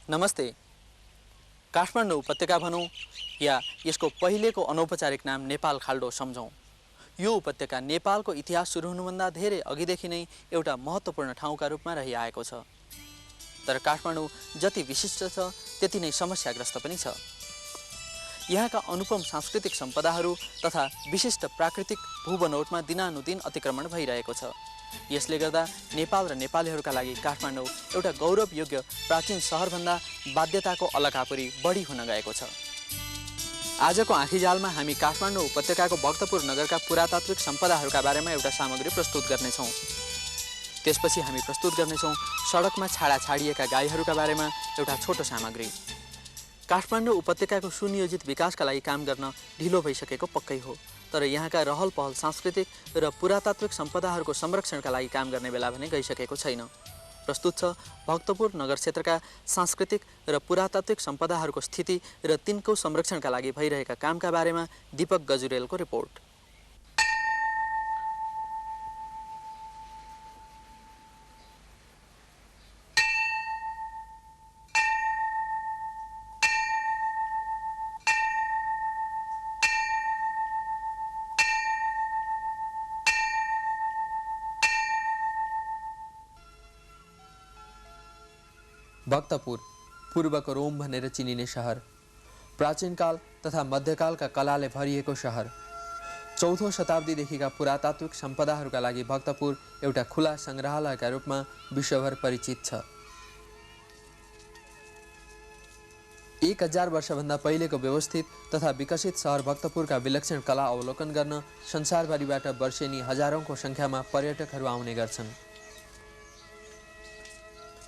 नमस्ते। काठमाडौँ उपत्यका भनौँ या यसको पहिलेको अनौपचारिक नाम नेपाल खाल्डो सम्झौँ। यो उपत्यका नेपालको इतिहास सुरु हुनुभन्दा धेरै अघिदेखि नै एउटा महत्त्वपूर्ण ठाउँका रूपमा रहिआएको छ। तर काठमाडौँ जति विशिष्ट छ त्यति नै समस्याग्रस्त पनि छ। यहाँका अनुपम सांस्कृतिक सम्पदाहरू तथा विशिष्ट प्राकृतिक भूबनौटमा दिनानुदिन अतिक्रमण भइरहेको छ। यसले गर्दा नेपाल र नेपालीहरूका लागि काठमाडौँ एउटा गौरवयोग्य प्राचीन सहरभन्दा बाध्यताको अलकापुरी बढी हुन गएको छ। आजको आँखीजालमा हामी काठमाडौँ उपत्यकाको भक्तपुर नगरका पुरातात्विक सम्पदाहरूका बारेमा एउटा सामग्री प्रस्तुत गर्नेछौँ। त्यसपछि हामी प्रस्तुत गर्नेछौँ सडकमा छाडा छाडिएका गाईहरूका बारेमा एउटा छोटो सामग्री। काठमाडौँ उपत्यकाको सुनियोजित विकासका लागि काम गर्न ढिलो भइसकेको पक्कै हो, तर यहाँका रहल पहल सांस्कृतिक र पुरातात्विक सम्पदाहरूको संरक्षणका लागि काम गर्ने बेला भने गइसकेको छैन। प्रस्तुत छ भक्तपुर नगर क्षेत्रका सांस्कृतिक र पुरातात्विक सम्पदाहरूको स्थिति र तिनको संरक्षणका लागि भइरहेका कामका बारेमा दीपक गजुरेलको रिपोर्ट। भक्तपुर पूर्वको रोम भनेर चिनिने शहर, प्राचीनकाल तथा मध्यकालका कलाले भरिएको शहर। 4औं शताब्दीदेखिका पुरातात्विक सम्पदाहरूका लागि भक्तपुर एउटा खुला सङ्ग्रहालयका रूपमा विश्वभर परिचित छ। 1000 वर्षभन्दा पहिलेको व्यवस्थित तथा विकसित सहर भक्तपुरका विलक्षण कला अवलोकन गर्न संसारभरिबाट वर्षेनी हजारौंको सङ्ख्यामा पर्यटकहरू आउने गर्छन्।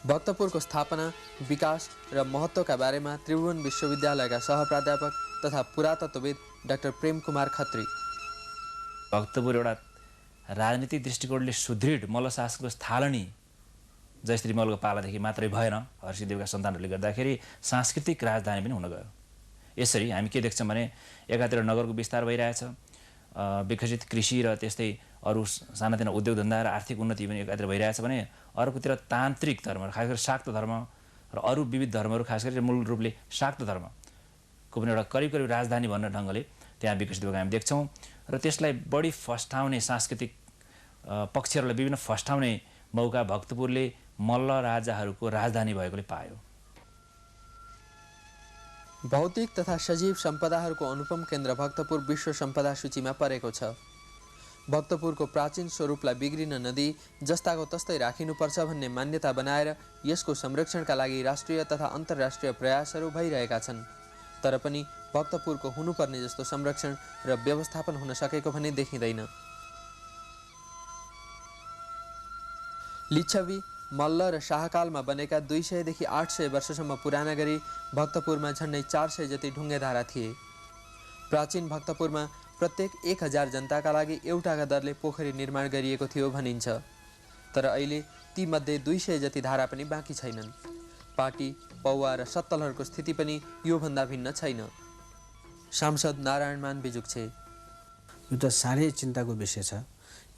भक्तपुरको स्थापना, विकास र महत्त्वका बारेमा त्रिभुवन विश्वविद्यालयका सहप्राध्यापक तथा पुरातत्वविद डाक्टर प्रेम कुमार खत्री। भक्तपुर एउटा राजनीतिक दृष्टिकोणले सुदृढ मल्ल शासकको थालनी जयश्री मल्लको पालादेखि मात्रै भएन, हर्षिदेवका सन्तानहरूले गर्दाखेरि सांस्कृतिक राजधानी पनि हुन गयो। यसरी हामी के देख्छौँ भने एकातिर नगरको विस्तार भइरहेछ, विकसित कृषि र त्यस्तै अरू सानातिना उद्योग धन्दा र आर्थिक उन्नति पनि एकातिर भइरहेछ भने अर्कोतिर तान्त्रिक धर्म, खास गरी शाक्त धर्म र अरू विविध धर्महरू, खास गरी मूल रूपले शाक्त धर्मको पनि एउटा करिब करिब राजधानी भन्ने ढङ्गले त्यहाँ विकसित भएको हामी देख्छौँ र त्यसलाई बढी फस्टाउने सांस्कृतिक पक्षहरूलाई विभिन्न फस्टाउने मौका भक्तपुरले मल्ल राजाहरूको राजधानी भएकोले पायो। भौतिक तथा सजीव सम्पदाहरूको अनुपम केन्द्र भक्तपुर विश्व सम्पदा सूचीमा परेको छ। भक्तपुरको प्राचीन स्वरूपलाई बिग्रिन नदिई जस्ताको तस्तै राखिनुपर्छ भन्ने मान्यता बनाएर यसको संरक्षणका लागि राष्ट्रिय तथा अन्तर्राष्ट्रिय प्रयासहरू भइरहेका छन्। तर पनि भक्तपुरको हुनुपर्ने जस्तो संरक्षण र व्यवस्थापन हुन सकेको भने देखिँदैन। लिच्छवी, मल्ल र शाहकालमा बनेका 200 देखि 800 वर्षसम्म पुराना गरी भक्तपुरमा झन्डै 400 जति ढुङ्गेधारा थिए। प्राचीन भक्तपुरमा प्रत्येक 1000 जनताका लागि एउटाका दरले पोखरी निर्माण गरिएको थियो भनिन्छ। तर अहिले ती मध्ये 200 जति धारा पनि बाँकी छैनन्। पाटी, पौवा र सत्तलहरूको स्थिति पनि योभन्दा भिन्न छैन। सांसद नारायण मान बिजुक्छे। यो त साह्रै चिन्ताको विषय छ।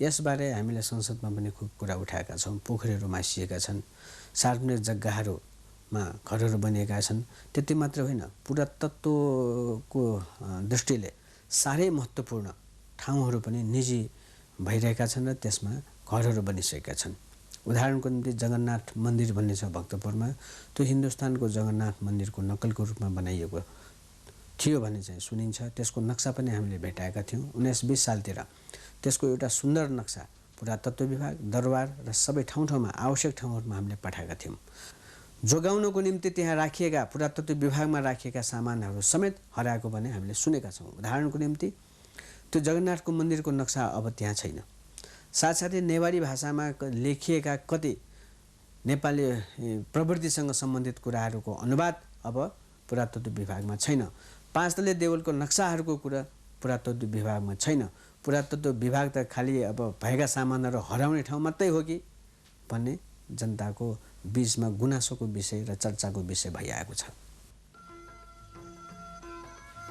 यसबारे हामीले संसदमा पनि खुब कुरा उठाएका छौँ। पोखरीहरू मासिएका छन्, सार्वजनिक जग्गाहरूमा घरहरू बनिएका छन्। त्यति मात्र होइन, पुरातत्वको दृष्टिले साह्रै महत्त्वपूर्ण ठाउँहरू पनि निजी भइरहेका छन् र त्यसमा घरहरू बनिसकेका छन्। उदाहरणको निम्ति जगन्नाथ मन्दिर भन्ने छ भक्तपुरमा। त्यो हिन्दुस्तानको जगन्नाथ मन्दिरको नक्कलको रूपमा बनाइएको थियो भन्ने चाहिँ सुनिन्छ। त्यसको नक्सा पनि हामीले भेटाएका थियौँ 1920 सालतिर। त्यसको एउटा सुन्दर नक्सा पुरातत्व विभाग, दरबार र सबै ठाउँमा आवश्यक ठाउँहरूमा हामीले पठाएका थियौँ। जोगाउनको निम्ति त्यहाँ राखिएका पुरातत्व विभागमा राखिएका सामानहरू समेत हराएको पनि हामीले सुनेका छौँ। उदाहरणको निम्ति त्यो जगन्नाथको मन्दिरको नक्सा अब त्यहाँ छैन। साथसाथै नेवारी भाषामा लेखिएका कति नेपाली प्रवृत्तिसँग सम्बन्धित कुराहरूको अनुवाद अब पुरातत्व विभागमा छैन। 5 तले देवलको नक्साहरूको कुरा पुरातत्व विभागमा छैन। पुरातत्व विभाग त खालि अब भएका सामानहरू हराउने ठाउँ मात्रै हो कि भन्ने जनताको बीचमा गुनासोको विषय र चर्चाको विषय भइआएको छ।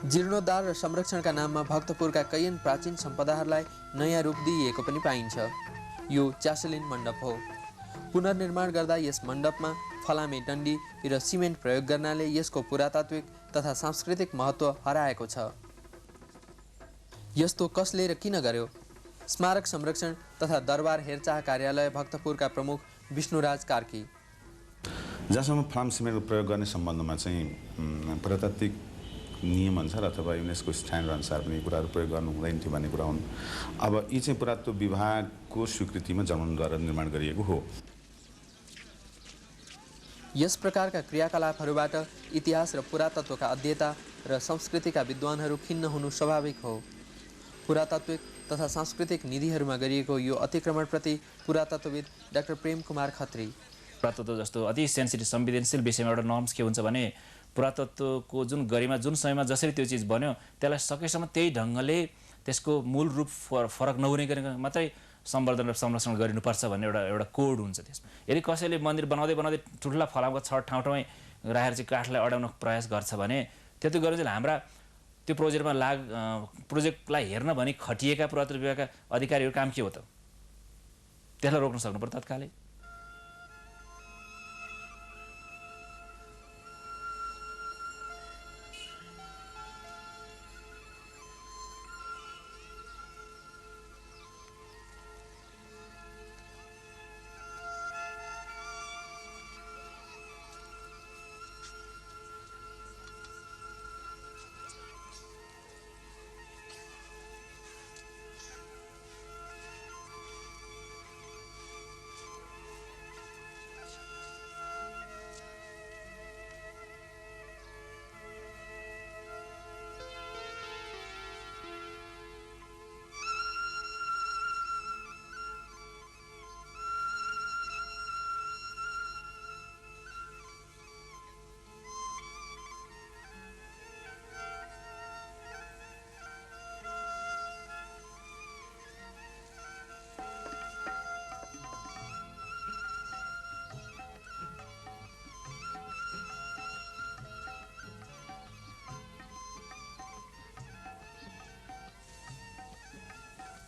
जीर्णोद्धार र संरक्षणका नाममा भक्तपुरका कैयन प्राचीन सम्पदाहरूलाई नयाँ रूप दिइएको पनि पाइन्छ। यो च्यासलिन मण्डप हो। पुनर्निर्माण गर्दा यस मण्डपमा फलामे डन्डी र सिमेन्ट प्रयोग गर्नाले यसको पुरातात्विक तथा सांस्कृतिक महत्त्व हराएको छ। यस्तो कसले र किन गर्यो? स्मारक संरक्षण तथा दरबार हेरचाह कार्यालय भक्तपुरका प्रमुख विष्णुराज कार्की। जहाँसम्म फलाम सिमेन्टको प्रयोग गर्ने सम्बन्धमा चाहिँ पुरातात्विक नियम अनुसार अथवा युनेस्को स्ट्यान्डर्ड अनुसार पनि कुराहरू प्रयोग गर्नु हुँदैन थियो भन्ने कुरा हुन्। अब यी चाहिँ पुरातत्व विभागको स्वीकृतिमा जर्मनद्वारा निर्माण गरिएको हो। यस प्रकारका क्रियाकलापहरूबाट इतिहास र पुरातत्वका अध्येता र संस्कृतिका विद्वानहरू खिन्न हुनु स्वाभाविक हो। पुरातात्विक तथा सांस्कृतिक निधिहरूमा गरिएको यो अतिक्रमणप्रति पुरातत्वविद डाक्टर प्रेम कुमार खत्री। पुरातत्व जस्तो अति सेन्सिटिभ संवेदनशील विषयमा एउटा नर्म्स के हुन्छ भने पुरातत्वको जुन गरिमा जुन समयमा जसरी त्यो चिज बन्यो त्यसलाई सकेसम्म त्यही ढङ्गले त्यसको मूल रूप फरक नहुने गरेर मात्रै सम्वर्धन र संरक्षण गरिनुपर्छ भन्ने एउटा कोड हुन्छ त्यसमा। यदि कसैले मन्दिर बनाउँदै बनाउँदै ठुल्ठुला फलामको छड ठाउँमै राखेर चाहिँ काठलाई अड्याउन प्रयास गर्छ भने त्यति गरेर चाहिँ हाम्रा त्यो प्रोजेक्टमा प्रोजेक्टलाई हेर्न भनी खटिएका पुरातत्व विभागका अधिकारीहरू काम के हो त? त्यसलाई रोक्न सक्नु पर्यो तत्कालै।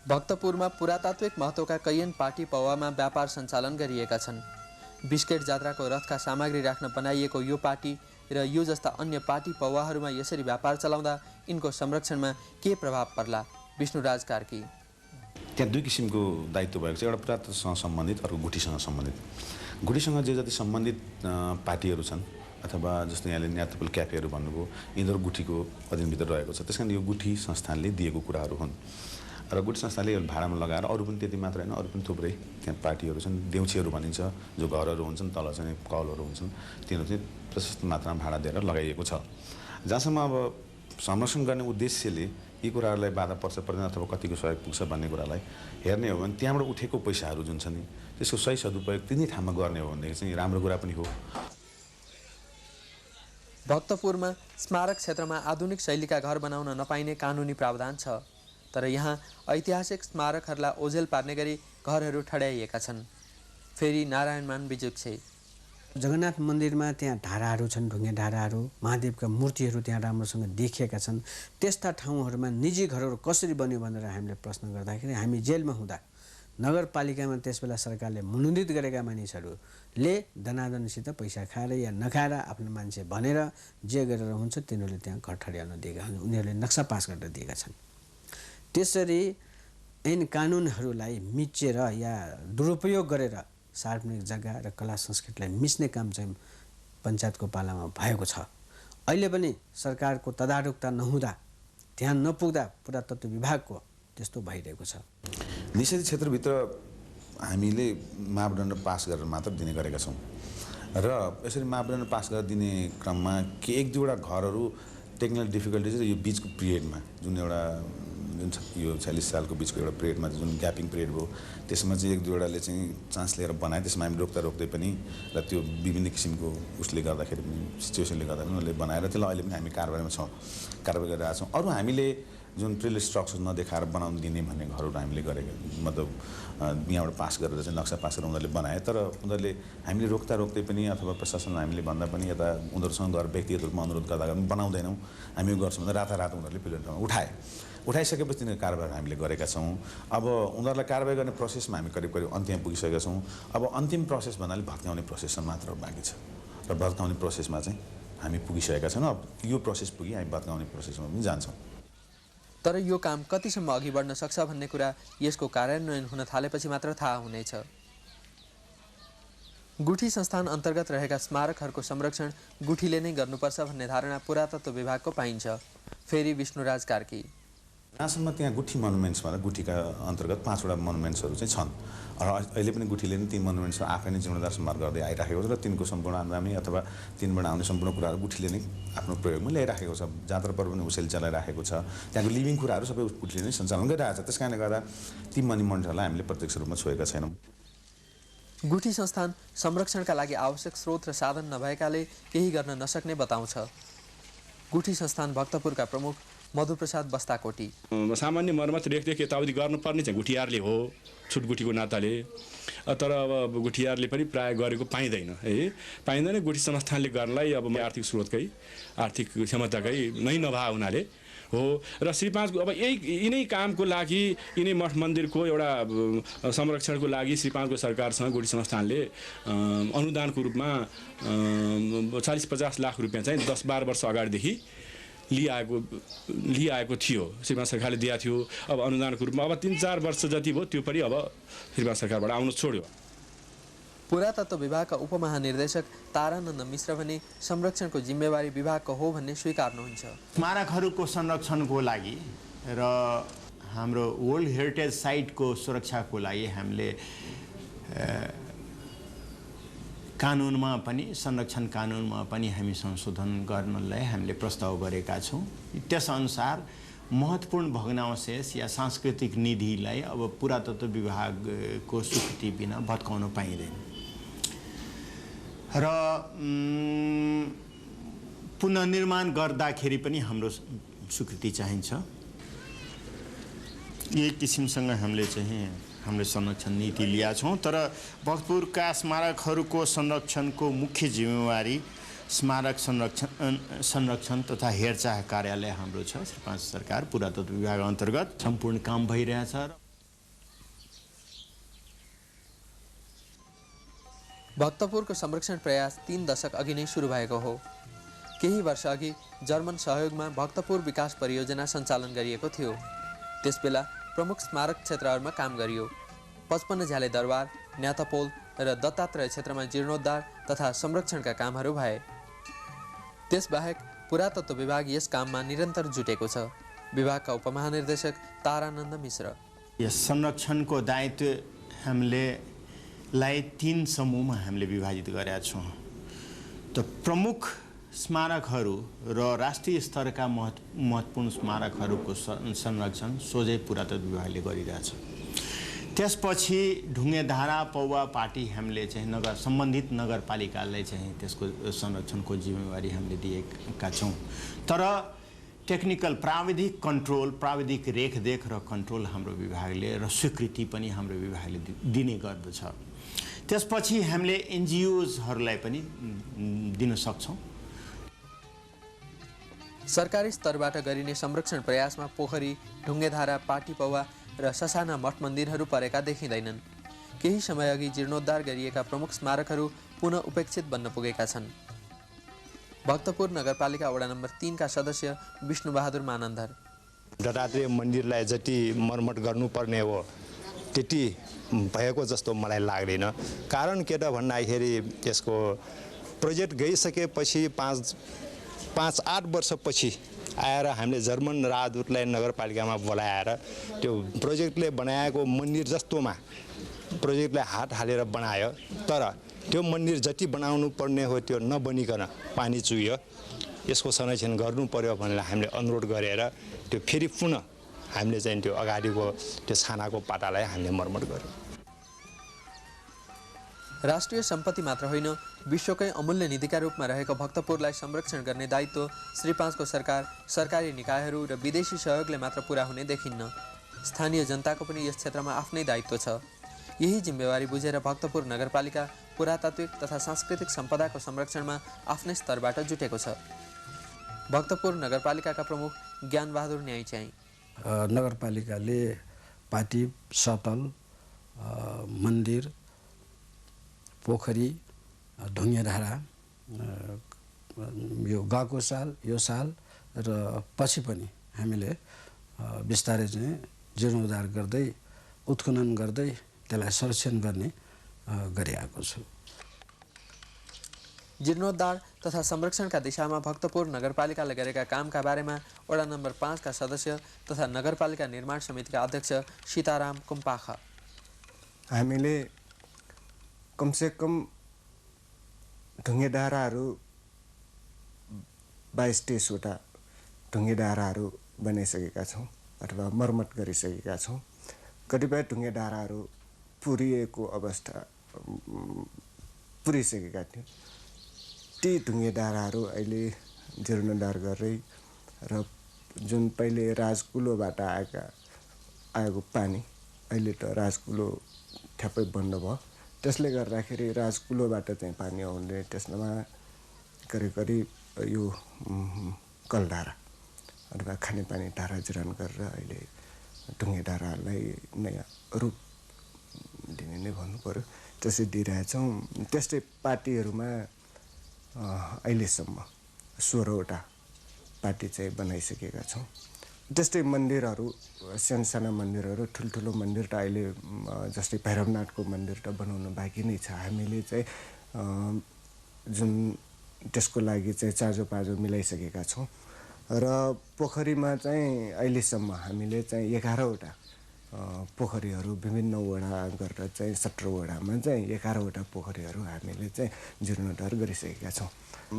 भक्तपुरमा पुरातात्विक महत्त्वका कैयन पाटी पौवामा व्यापार सञ्चालन गरिएका छन्। बिस्केट जात्राको रथका सामग्री राख्न बनाइएको यो पाटी र यो जस्ता अन्य पाटी पौवाहरूमा यसरी व्यापार चलाउँदा यिनको संरक्षणमा के प्रभाव पर्ला? विष्णुराज कार्की। त्यहाँ दुई किसिमको दायित्व भएको छ। एउटा पुरातत्वसँग सम्बन्धित, अर्को गुठीसँग सम्बन्धित। गुठीसँग जे जति सम्बन्धित पार्टीहरू छन् अथवा जस्तो यहाँले न्यातुपल क्याफेहरू भन्नुभयो, यिनीहरू गुठीको अधीनभित्र रहेको छ। त्यसकारण यो गुठी संस्थानले दिएको कुराहरू हुन् र गुठी संस्थाले यो भाडामा लगाएर अरू पनि त्यति मात्र होइन, अरू पनि थुप्रै त्यहाँ पार्टीहरू छन्। देउछीहरू भनिन्छ, जो घरहरू हुन्छन्, तल चाहिँ कलहरू हुन्छन्, तिनीहरू चाहिँ प्रशस्त मात्रामा भाडा दिएर लगाइएको छ। जहाँसम्म अब संरक्षण गर्ने उद्देश्यले यी कुराहरूलाई बाधा पर्छ पर्दैन अथवा कतिको सहयोग पुग्छ भन्ने कुरालाई हेर्ने हो भने त्यहाँबाट उठेको पैसाहरू जुन छ नि त्यसको सही सदुपयोग तिनै ठाउँमा गर्ने हो भनेदेखि चाहिँ राम्रो कुरा पनि हो। भक्तपुरमा स्मारक क्षेत्रमा आधुनिक शैलीका घर बनाउन नपाइने कानुनी प्रावधान छ, तर यहाँ ऐतिहासिक स्मारकहरूलाई ओझेल पार्ने गरी घरहरू ठड्याइएका छन्। फेरि नारायणमान बिजुक्छे। जगन्नाथ मन्दिरमा त्यहाँ ढाडाहरू छन्, ढुङ्गे ढाडाहरू, महादेवका मूर्तिहरू त्यहाँ राम्रोसँग देखिएका छन्। त्यस्ता ठाउँहरूमा निजी घरहरू कसरी बन्यो भनेर हामीले प्रश्न गर्दाखेरि हामी जेलमा हुँदा नगरपालिकामा त्यसबेला सरकारले मनोनित गरेका मानिसहरूले दनादनसित पैसा खाएर या नखाएर आफ्नो मान्छे भनेर जे गरेर हुन्छ तिनीहरूले त्यहाँ घर ठड्याउन दिएका हुन्, उनीहरूले नक्सा पास गरेर दिएका छन्। त्यसरी ऐन कानुनहरूलाई मिचेर या दुरुपयोग गरेर सार्वजनिक जग्गा र कला संस्कृतिलाई मिच्ने काम चाहिँ पञ्चायतको पालामा भएको छ। अहिले पनि सरकारको तदारुकता नहुँदा, ध्यान नपुग्दा पुरातत्व विभागको त्यस्तो भइरहेको छ। निषेधित क्षेत्रभित्र हामीले मापदण्ड पास गरेर मात्र दिने गरेका छौँ र यसरी मापदण्ड पास गरेर दिने क्रममा एक दुईवटा घरहरू टेक्निकल डिफिकल्टी चाहिँ यो बिचको पिरियडमा जुन एउटा जुन यो 40 सालको बिचको एउटा पिरियडमा जुन ग्यापिङ पिरियड भयो त्यसमा चाहिँ एक दुईवटाले चाहिँ चान्स लिएर बनाए। त्यसमा हामी रोक्दै पनि र त्यो विभिन्न किसिमको उसले गर्दाखेरि पनि सिचुएसनले गर्दा पनि उनीहरूले बनाएर त्यसलाई अहिले पनि हामी कारबाहीमा छौँ, कारबाही गरिरहेका छौँ। अरू हामीले जुन प्रिलिस्ट स्ट्रक्चर नदेखाएर बनाउन दिने भन्ने घरहरू हामीले गरेको मतलब यहाँबाट पास गरेर चाहिँ नक्सा पास गरेर उनीहरूले बनाए। तर उनीहरूले हामीले रोक्दै पनि अथवा प्रशासनलाई हामीले भन्दा पनि यता उनीहरूसँग गएर व्यक्तिगत रूपमा अनुरोध गर्दा पनि बनाउँदैनौँ, हामी गर्छौँ भन्दा रातारात उनीहरूले प्रिलिस्ट उठाए। उठाइसकेपछि तिनीहरूको कारबाही हामीले गरेका छौँ। अब उनीहरूलाई कारबाही गर्ने प्रोसेसमा हामी करिब करिब अन्त्यमा पुगिसकेका छौँ। अब अन्तिम प्रोसेस भन्नाले भत्काउने प्रोसेसमा मात्र बाँकी छ र भत्काउने प्रोसेसमा चाहिँ हामी पुगिसकेका छौँ। अब यो प्रोसेस पुगी हामी भत्काउने प्रोसेसमा पनि जान्छौँ। तर यो काम कतिसम्म अघि बढ्न सक्छ भन्ने कुरा यसको कार्यान्वयन हुन थालेपछि मात्र थाहा हुनेछ। गुठी संस्थान अन्तर्गत रहेका स्मारकहरूको संरक्षण गुठीले नै गर्नुपर्छ भन्ने धारणा पुरातत्व विभागको पाइन्छ। फेरि विष्णुराज कार्की, जहाँसम्म त्यहाँ गुठी मोनुमेन्ट्स भनेर गुठीका अन्तर्गत 5वटा मोनुमेन्ट्सहरू चाहिँ छन् र अहिले पनि गुठीले नै ती मोनुमेन्ट्सहरू आफै नै जीर्णोद्धार सम्हार गर्दै आइराखेको छ र तिनको सम्पूर्ण आगामी अथवा तिनबाट आउने सम्पूर्ण कुराहरू गुठीले नै आफ्नो प्रयोगमा ल्याइराखेको छ। जात्रा पर्व पनि उसैले चलाइराखेको छ। त्यहाँको लिभिङ कुराहरू सबै गुठीले नै सञ्चालन गरिरहेको छ। त्यस कारणले गर्दा ती मोनुमेन्ट्सहरूलाई हामीले प्रत्यक्ष रूपमा छोएका छैनौँ। गुठी संस्थान संरक्षणका लागि आवश्यक स्रोत र साधन नभएकाले केही गर्न नसक्ने बताउँछ। गुठी संस्थान भक्तपुरका प्रमुख मधुप्रसाद बस्ताकोटी, सामान्य मर्मत रेखदेख यताउति गर्नुपर्ने चाहिँ गुठियारले हो, छुटगुठीको नाताले। तर अब गुठियारले पनि प्रायः गरेको पाइँदैन है, पाइँदैन। गुठी संस्थानले गर्नलाई अब आर्थिक स्रोतकै आर्थिक क्षमताकै नै नभए हुनाले हो। र श्री 5 अब यिनै कामको लागि यिनै मठ मन्दिरको एउटा संरक्षणको लागि श्री 5 को सरकारसँग गुठी संस्थानले अनुदानको रूपमा 40-50 लाख रुपियाँ चाहिँ 10-12 वर्ष अगाडिदेखि लिआएको थियो। श्रीमान सरकारले दिएको थियो। अब अनुदानको रूपमा अब 3-4 वर्ष जति भयो, त्यो पनि अब श्रीमान सरकारबाट आउन छोड्यो। पुरातत्व विभागका उपमहानिर्देशक तारानन्द मिश्र भने संरक्षणको जिम्मेवारी विभागको हो भन्ने स्वीकार्नुहुन्छ। स्मारकहरूको संरक्षणको लागि र हाम्रो वर्ल्ड हेरिटेज साइटको सुरक्षाको लागि हामीले कानुनमा पनि, संरक्षण कानुनमा पनि हामी संशोधन गर्नलाई हामीले प्रस्ताव गरेका छौँ। त्यसअनुसार महत्त्वपूर्ण भग्नावशेष या सांस्कृतिक निधिलाई अब पुरातत्व विभागको स्वीकृति बिना भत्काउन पाइँदैन र पुनर्निर्माण गर्दाखेरि पनि हाम्रो स्वीकृति चाहिन्छ। यही किसिमसँग हामीले चाहिँ हामीले संरक्षण नीति लिएका छौँ। तर भक्तपुरका स्मारकहरूको संरक्षणको मुख्य जिम्मेवारी स्मारक संरक्षण तथा हेरचाह कार्यालय हाम्रो छ। श्री 5 सरकार पुरातत्व विभाग अन्तर्गत सम्पूर्ण काम भइरहेछ। भक्तपुरको संरक्षण प्रयास 3 दशक अघि नै सुरु भएको हो। केही वर्ष अघि जर्मन सहयोगमा भक्तपुर विकास परियोजना सञ्चालन गरिएको थियो। त्यसबेला प्रमुख स्मारक क्षेत्रहरूमा काम गरियो। 55 झ्याले दरबार, न्यातपोल र दत्तात्रेय क्षेत्रमा जीर्णोद्धार तथा संरक्षणका कामहरू भए। त्यसबाहेक पुरातत्व विभाग यस काममा निरन्तर जुटेको छ। विभागका उपमहानिर्देशक तारानन्द मिश्र, यस संरक्षणको दायित्व हामीले 3 समूहमा हामीले विभाजित गरेका छौँ। त प्रमुख स्मारकहरू र राष्ट्रिय स्तरका महत्त्वपूर्ण स्मारकहरूको संरक्षण सोझै पुरातत्व विभागले गरिरहेछ। त्यसपछि ढुङ्गेधारा, पौवा, पाटी हामीले चाहिँ सम्बन्धित नगरपालिकालाई चाहिँ त्यसको संरक्षणको जिम्मेवारी हामीले दिएका छौँ। तर टेक्निकल प्राविधिक कन्ट्रोल, प्राविधिक रेखदेख र कन्ट्रोल हाम्रो विभागले र स्वीकृति पनि हाम्रो विभागले दिने गर्दछ। त्यसपछि हामीले एनजिओजहरूलाई पनि दिन सक्छौँ। सरकारी स्तरबाट गरिने संरक्षण प्रयासमा पोखरी, ढुङ्गेधारा, पाटी पौवा र ससाना मठ मन्दिरहरू परेका देखिँदैनन्। केही समयअघि जीर्णोद्धार गरिएका प्रमुख स्मारकहरू पुनः उपेक्षित बन्न पुगेका छन्। भक्तपुर नगरपालिका वडा नम्बर 3 का सदस्य विष्णुबहादुर मानन्धर, दत्तात्रेय मन्दिरलाई जति मर्मत गर्नुपर्ने हो त्यति भएको जस्तो मलाई लाग्दैन। कारण के त भन्दाखेरि यसको प्रोजेक्ट गइसकेपछि 5-8 वर्षपछि आएर हामीले जर्मन राजदूतलाई नगरपालिकामा बोलाएर त्यो प्रोजेक्टले बनाएको मन्दिर जस्तोमा प्रोजेक्टलाई हात हालेर बनायो। तर त्यो मन्दिर जति बनाउनु पर्ने हो त्यो नबनिकन पानी चुह्यो। यसको संरक्षण गर्नु पर्यो भनेर हामीले अनुरोध गरेर त्यो फेरि पुनः हामीले चाहिँ त्यो अगाडिको त्यो छानाको पाटालाई हामीले मर्मत गर्यौँ। राष्ट्रिय सम्पत्ति मात्र होइन, विश्वकै अमूल्य निधिका रूपमा रहेको भक्तपुरलाई संरक्षण गर्ने दायित्व श्री 5 को सरकार, सरकारी निकायहरू र विदेशी सहयोगले मात्र पुरा हुने देखिन्न। स्थानीय जनताको पनि यस क्षेत्रमा आफ्नै दायित्व छ। यही जिम्मेवारी बुझेर भक्तपुर नगरपालिका पुरातात्विक तथा सांस्कृतिक सम्पदाको संरक्षणमा आफ्नै स्तरबाट जुटेको छ। भक्तपुर नगरपालिकाका प्रमुख ज्ञानबहादुर न्यायच्याई, नगरपालिकाले पाटी, सतल, मन्दिर, पोखरी, ढुङ्गेधारा यो गएको साल, यो साल र पछि पनि हामीले बिस्तारै चाहिँ जीर्णोद्धार गर्दै उत्खनन गर्दै त्यसलाई संरक्षण गर्ने गरिआएको छु। जीर्णोद्धार तथा संरक्षणका दिशामा भक्तपुर नगरपालिकाले गरेका कामका बारेमा वडा नम्बर 5 का सदस्य तथा नगरपालिका निर्माण समितिका अध्यक्ष सीताराम कुम्पाखा। हामीले कमसेकम ढुङ्गेधाराहरू 22-23वटा ढुङ्गेधाराहरू बनाइसकेका छौँ अथवा मर्मत गरिसकेका छौँ। कतिपय ढुङ्गेधाराहरू पुरिएको अवस्था पुरिसकेका थियौँ। ती ढुङ्गेधाराहरू अहिले जीर्णोद्धार गर्दै र जुन पहिले राजकुलोबाट आएको पानी अहिले त राजकुलो ठ्याप्पै बन्द भयो। त्यसले गर्दाखेरि राजकुलोबाट चाहिँ पानी आउँदै त्यसमा करिब यो कलधारा अथवा खानेपानी धारा जिरान गरेर अहिले ढुङ्गेधारालाई नयाँ रूप दिने नै भन्नु पर्यो। त्यसै दिइरहेछौँ। त्यस्तै पार्टीहरूमा अहिलेसम्म 16वटा पार्टी चाहिँ बनाइसकेका छौँ। त्यस्तै मन्दिरहरू साना मन्दिरहरू ठुल्ठुलो मन्दिर त अहिले जस्तै भैरवनाथको मन्दिर त बनाउनु बाँकी नै छ। हामीले चाहिँ जुन त्यसको लागि चाहिँ चाँजो मिलाइसकेका छौँ र पोखरीमा चाहिँ अहिलेसम्म हामीले चाहिँ 11वटा पोखरीहरू विभिन्न वडा गरेर चाहिँ 17 वडामा चाहिँ 11वटा पोखरीहरू हामीले चाहिँ जीर्णोद्धार गरिसकेका छौँ।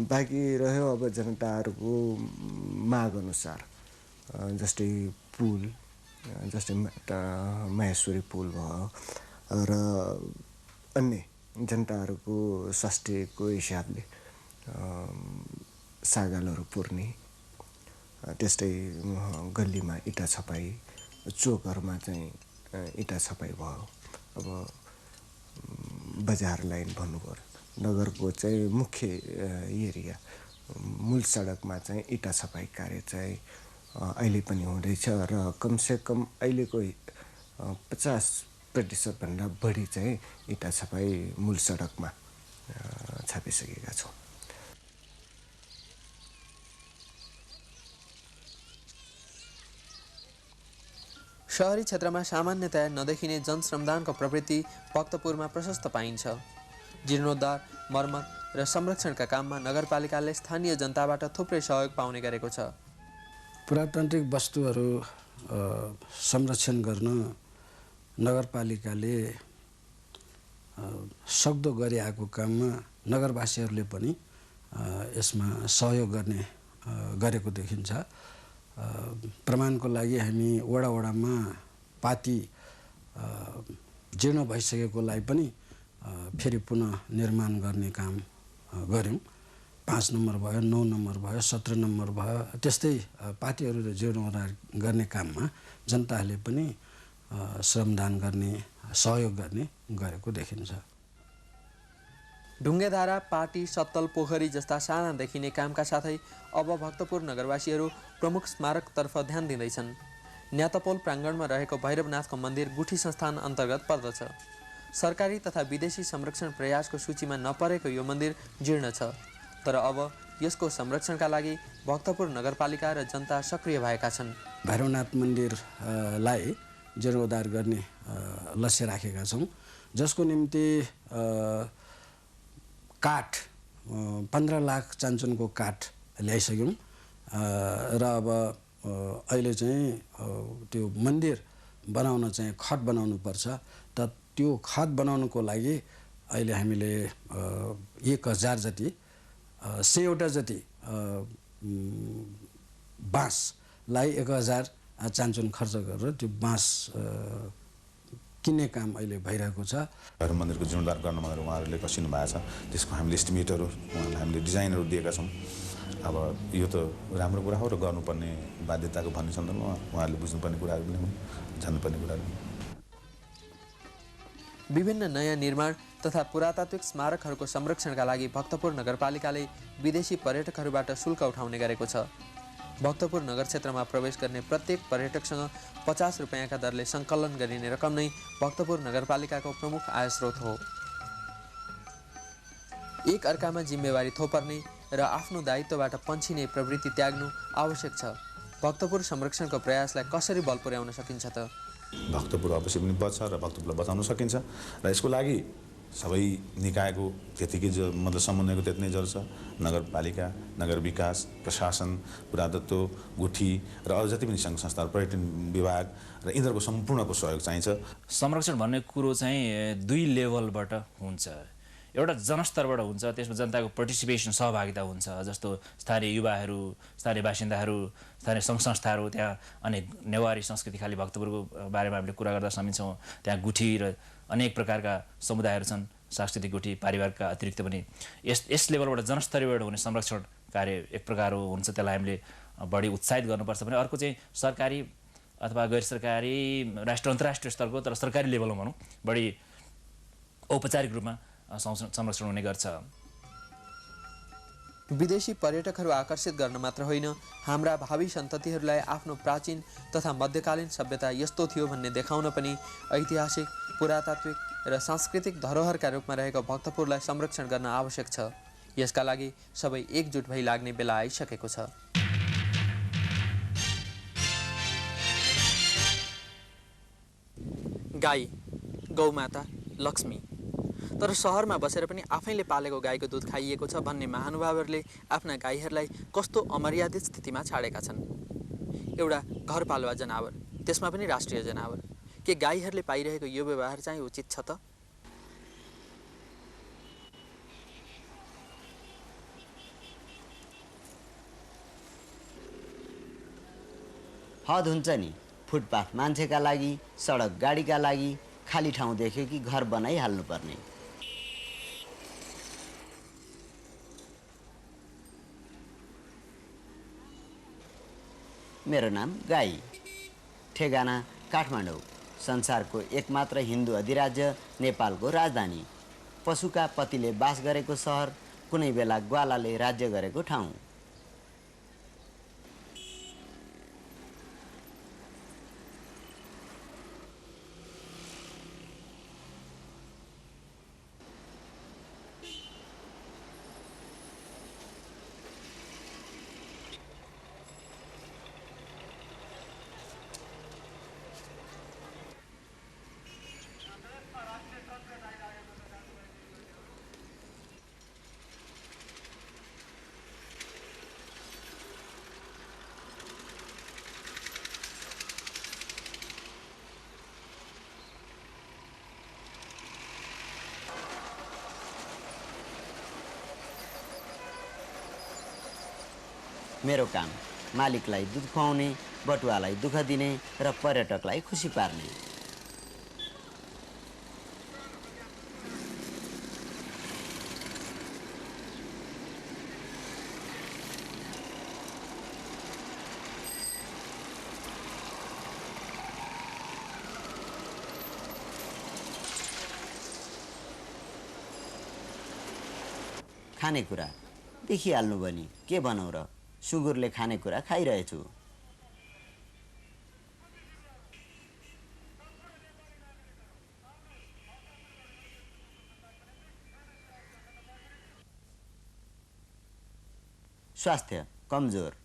बाँकी रह्यो अब जनताहरूको माग अनुसार जस्तै पुल, जस्तै महेश्वरी पुल भयो र अन्य जनताहरूको स्वास्थ्यको हिसाबले सागालहरू पुर्ने, त्यस्तै गल्लीमा इँटा छपाई, चोकहरूमा चाहिँ इँटा छपाई भयो। अब बजार लाइन भन्नु पर्यो, नगरको चाहिँ मुख्य एरिया मूल सडकमा चाहिँ इँटा छपाई कार्य चाहिँ अहिले पनि हुँदैछ र कमसेकम अहिलेको 50% भन्दा बढी चाहिँ इँटा छपाई मूल सडकमा छापिसकेका छौँ। शहरी क्षेत्रमा सामान्यतया नदेखिने जनश्रमदानको प्रवृत्ति भक्तपुरमा प्रशस्त पाइन्छ। जीर्णोद्धार, मर्मत र संरक्षणका काममा नगरपालिकाले स्थानीय जनताबाट थुप्रै सहयोग पाउने गरेको छ। पुरातान्त्रिक वस्तुहरू संरक्षण गर्न नगरपालिकाले सक्दो गरिआएको काममा नगरवासीहरूले पनि यसमा सहयोग गरेको देखिन्छ। प्रमाणको लागि हामी वडा-वडामा पाती जीर्ण भइसकेकोलाई पनि फेरि पुनः निर्माण गर्ने काम गऱ्यौँ। 5 नम्बर भयो, 9 नम्बर भयो, 17 नम्बर भयो, त्यस्तै पार्टीहरू जीर्णोद्धार गर्ने काममा जनताहरूले पनि श्रमदान गर्ने, सहयोग गर्ने गरेको देखिन्छ। ढुङ्गेधारा, पाटी, सत्तल, पोखरी जस्ता साना देखिने कामका साथै अब भक्तपुर नगरवासीहरू प्रमुख स्मारकतर्फ ध्यान दिँदैछन्। न्यातपोल प्राङ्गणमा रहेको भैरवनाथको मन्दिर गुठी संस्थान अन्तर्गत पर्दछ। सरकारी तथा विदेशी संरक्षण प्रयासको सूचीमा नपरेको यो मन्दिर जीर्ण छ, तर अब यसको संरक्षणका लागि भक्तपुर नगरपालिका र जनता सक्रिय भएका छन्। भैरवनाथ मन्दिरलाई जीर्णोद्धार गर्ने लक्ष्य राखेका छौँ, जसको निम्ति काठ 15 लाख चान्चुनको काठ ल्याइसक्यौँ र अब अहिले चाहिँ त्यो मन्दिर बनाउन चाहिँ खट बनाउनु पर्छ। त त्यो खट बनाउनुको लागि अहिले हामीले 1000 जति 100वटा जति बाँसलाई 1000 चान्चुन खर्च गरेर त्यो बाँस किन्ने काम अहिले भइरहेको छ। भैरव मन्दिरको जीर्णोद्धार गर्न भनेर उहाँहरूले कसिनु भएको छ। त्यसको हामीले इस्टिमेटहरू उहाँलाई हामीले डिजाइनहरू दिएका छौँ। अब यो त राम्रो कुरा हो र गर्नुपर्ने बाध्यताको भन्ने सन्दर्भमा उहाँहरूले बुझ्नुपर्ने कुराहरू पनि हुन्, जान्नुपर्ने कुराहरू पनि। विभिन्न नयाँ निर्माण तथा पुरातात्विक स्मारकहरूको संरक्षणका लागि भक्तपुर नगरपालिकाले विदेशी पर्यटकहरूबाट शुल्क उठाउने गरेको छ। भक्तपुर नगर क्षेत्रमा प्रवेश गर्ने प्रत्येक पर्यटकसँग 50 रुपैयाँका दरले सङ्कलन गरिने रकम नै भक्तपुर नगरपालिकाको प्रमुख आयस्रोत हो। एक अर्कामा जिम्मेवारी थोपर्ने र आफ्नो दायित्वबाट पन्छिने प्रवृत्ति त्याग्नु आवश्यक छ। भक्तपुर संरक्षणको प्रयासलाई कसरी बल पुर्याउन सकिन्छ त? भक्तपुर अवश्य पनि बच्छ र भक्तपुरलाई बचाउन सकिन्छ र यसको लागि सबै निकायको त्यतिकै मतलब समन्वयको त्यति नै जरुरी छ। नगरपालिका, नगर विकास, प्रशासन, पुरातत्व, गुठी र अरू जति पनि सङ्घ संस्थाहरू, पर्यटन विभाग र यिनीहरूको सम्पूर्णको सहयोग चाहिन्छ। संरक्षण भन्ने कुरो चाहिँ दुई लेभलबाट हुन्छ। एउटा जनस्तरबाट हुन्छ, त्यसमा जनताको पार्टिसिपेसन, सहभागिता हुन्छ। जस्तो स्थानीय युवाहरू, स्थानीय बासिन्दाहरू, स्थानीय सङ्घ संस्थाहरू, त्यहाँ अनेक नेवारी संस्कृति खाली भक्तपुरको बारेमा हामीले कुरा गर्दा समिन्छौँ। त्यहाँ गुठी र अनेक प्रकारका समुदायहरू छन्, सांस्कृतिक गुठी, पारिवारिकका अतिरिक्त पनि। यस लेभलबाट जनस्तरीयबाट हुने संरक्षण कार्य एक प्रकार हुन्छ, त्यसलाई हामीले बढी उत्साहित गर्नुपर्छ भने। अर्को चाहिँ सरकारी अथवा गैर सरकारी, राष्ट्रिय अन्तर्राष्ट्रिय स्तरको, तर सरकारी लेभलमा भनौँ, बढी औपचारिक रूपमा संरक्षण हुने गर्छ। विदेशी पर्यटकहरू आकर्षित गर्न मात्र होइन, हाम्रा भावी सन्ततिहरूलाई आफ्नो प्राचीन तथा मध्यकालीन सभ्यता यस्तो थियो भन्ने देखाउन पनि ऐतिहासिक, पुरातात्विक र सांस्कृतिक धरोहरका रूपमा रहेको भक्तपुरलाई संरक्षण गर्न आवश्यक छ। यसका लागि सबै एकजुट भई लाग्ने बेला आइसकेको छ। गाई, गौमाता, लक्ष्मी। तर सहरमा बसेर पनि आफैले पालेको गाईको दुध खाइएको छ भन्ने महानुभावहरूले आफ्ना गाईहरूलाई कस्तो अमर्यादित स्थितिमा छाडेका छन्। एउटा घरपालुवा जनावर, त्यसमा पनि राष्ट्रिय जनावर। के गाईहरूले पाइरहेको यो व्यवहार चाहिँ उचित छ त? हद हुन्छ नि। फुटपाथ मान्छेका लागि, सडक गाडीका लागि, खाली ठाउँ देख्यो कि घर बनाइहाल्नुपर्ने। मेरो नाम गाई। ठेगाना काठमाडौँ। संसारको एकमात्र हिन्दू अधिराज्य नेपालको राजधानी। पशुका पतिले बास गरेको सहर, कुनै बेला ग्वालाले राज्य गरेको ठाउँ। मेरो काम मालिकलाई दुध खुवाउने, बटुवालाई दुःख दिने र पर्यटकलाई खुसी पार्ने। खानेकुरा देखिहाल्नु बनी, के भनौँ र, सुँगुरले खानेकुरा खाइरहेछु। स्वास्थ्य कमजोर।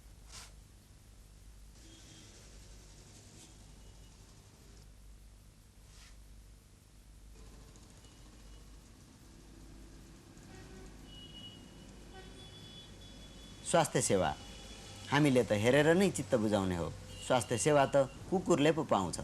स्वास्थ्य सेवा हामीले त हेरेर नै चित्त बुझाउने हो। स्वास्थ्य सेवा त कुकुरले पो पाउँछ।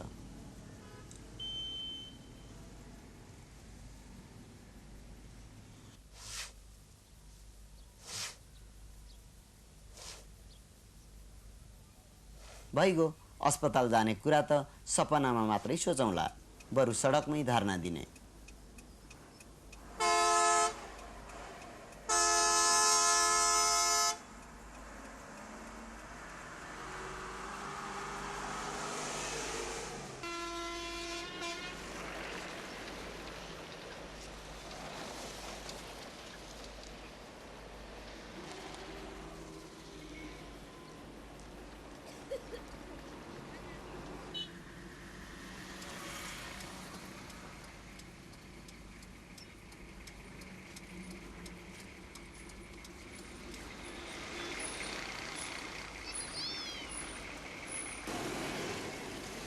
भइगयो, अस्पताल जाने कुरा त सपनामा मात्रै सोचौँला, बरु सडकमै धर्ना दिने।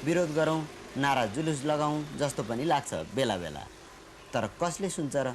विरोध गरौँ, नारा जुलुस लगाउँ जस्तो पनि लाग्छ बेला बेला। तर कसले सुन्छ र?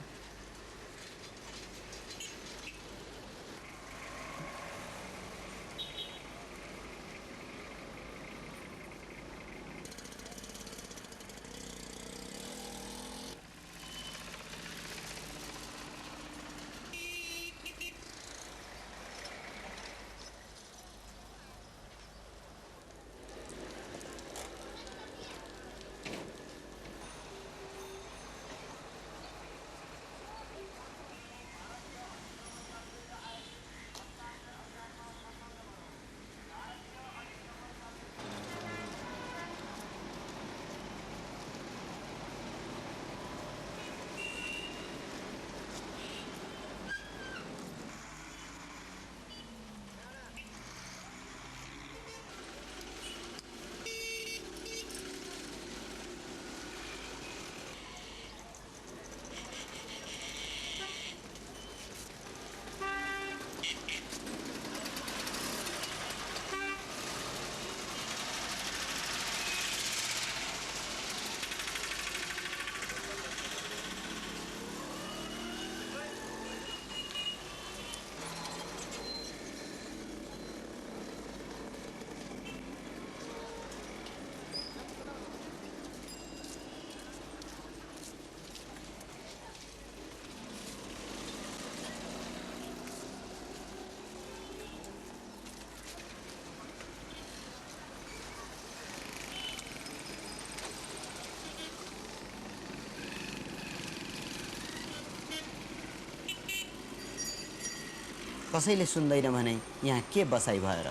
कसैले सुन्दैन भने यहाँ के बसाइ भएर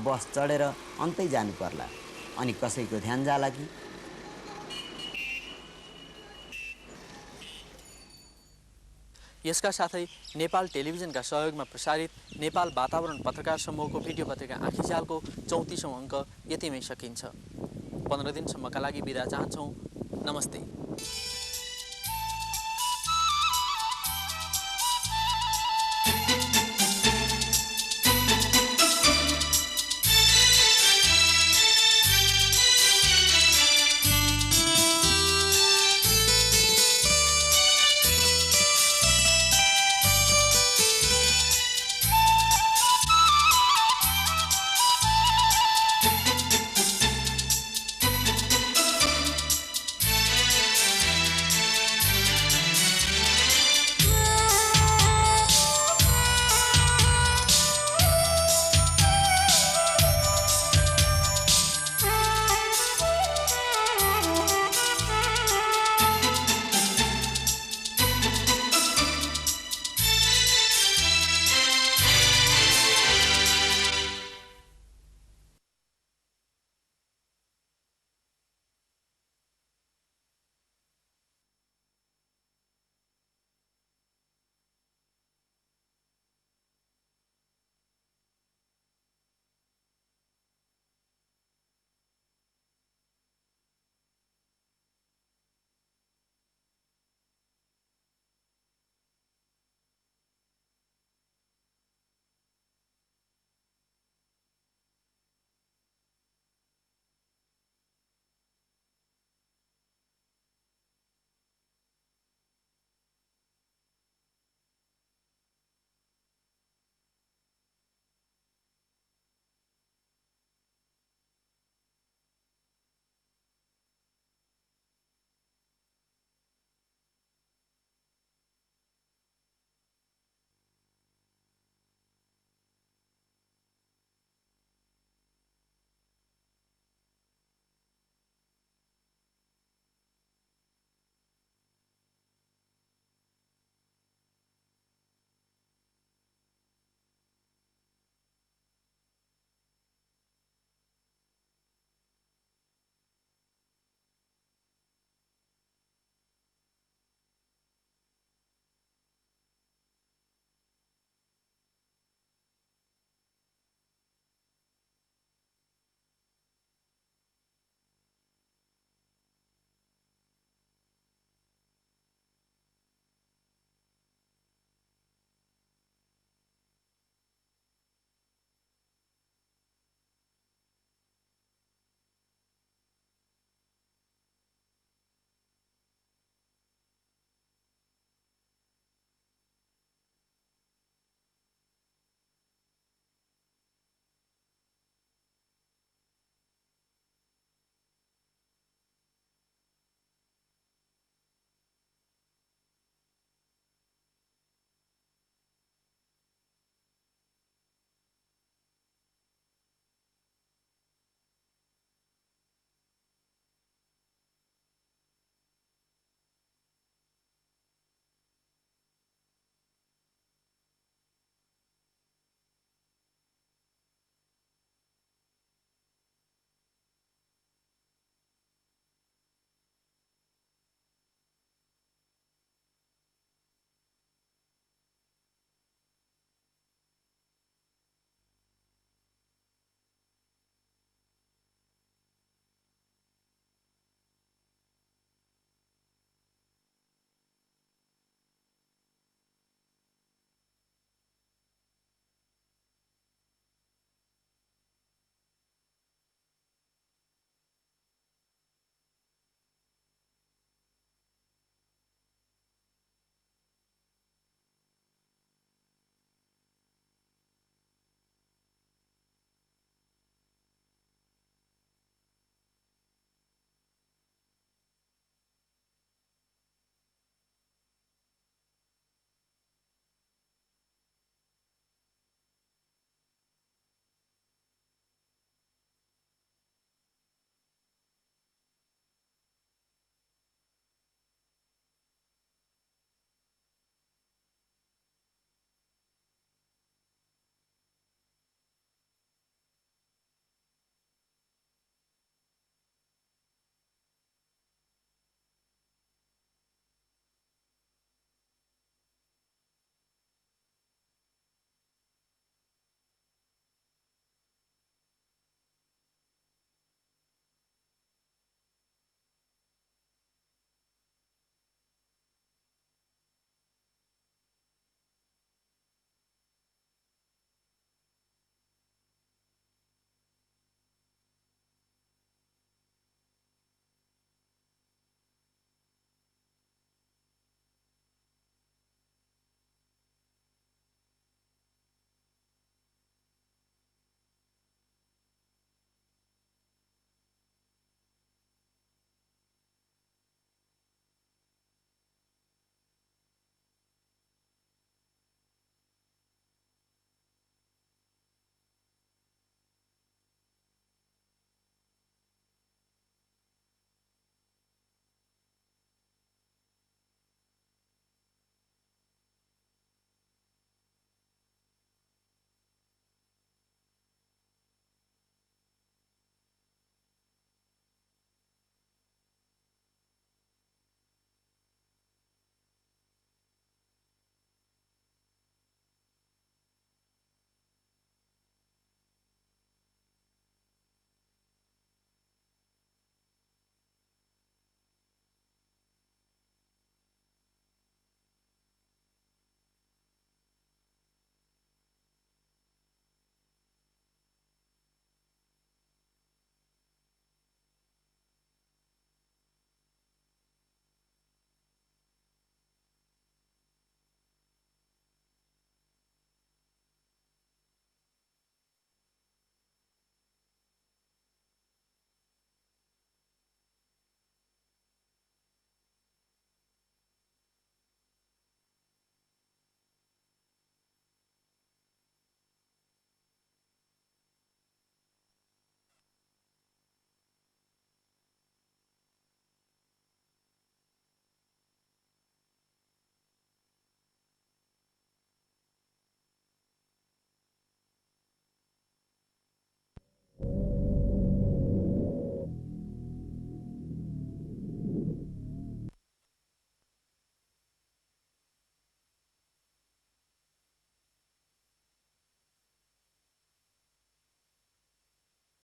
बस चढेर अन्तै जानु पर्ला अनि कसैको ध्यान जाला कि? यसका साथै नेपाल टेलिभिजनका सहयोगमा प्रसारित नेपाल वातावरण पत्रकार समूहको भिडियो पत्रिका आँखीझ्यालको 34औं अङ्क यतिमै सकिन्छ। 15 दिनसम्मका लागि बिदा चाहन्छौँ। नमस्ते।